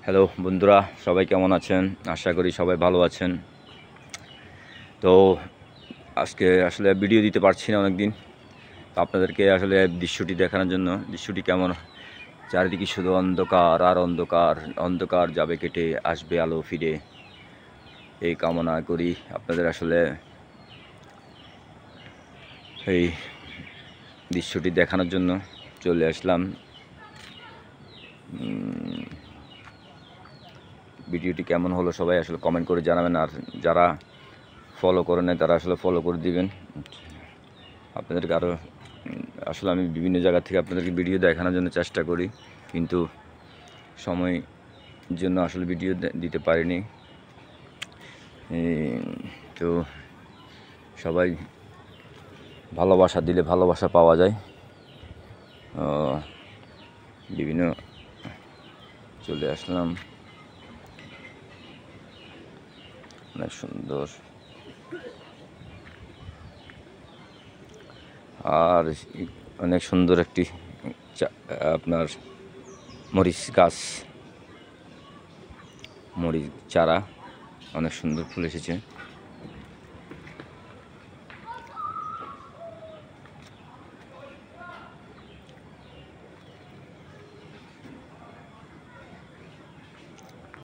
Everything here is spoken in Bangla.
হ্যালো বন্ধুরা, সবাই কেমন আছেন? আশা করি সবাই ভালো আছেন। তো আজকে আসলে ভিডিও দিতে পারছি না অনেক দিন। তো আপনাদেরকে আসলে দৃশ্যটি দেখানোর জন্য, দৃশ্যটি কেমন, চারিদিকে শুধু অন্ধকার আর অন্ধকার, অন্ধকার যাবে কেটে আসবে আলো ফিরে, এই কামনা করি। আপনাদের আসলে এই দৃশ্যটি দেখানোর জন্য চলে আসলাম। ভিডিওটি কেমন হলো সবাই আসলে কমেন্ট করে জানাবেন, আর যারা ফলো করে নেয় তারা আসলে ফলো করে দিবেন। আপনাদেরকে আরও আসলে আমি বিভিন্ন জায়গা থেকে আপনাদেরকে ভিডিও দেখানোর জন্য চেষ্টা করি, কিন্তু সময়ের জন্য আসলে ভিডিও দিতে পারিনি। তো সবাই ভালোবাসা দিলে ভালোবাসা পাওয়া যায়। বিভিন্ন চলে আসলাম, অনেক সুন্দর। আর অনেক সুন্দর একটি আপনার মরিচ গাছ, মরিচ চারা, অনেক সুন্দর ফুল এসেছে।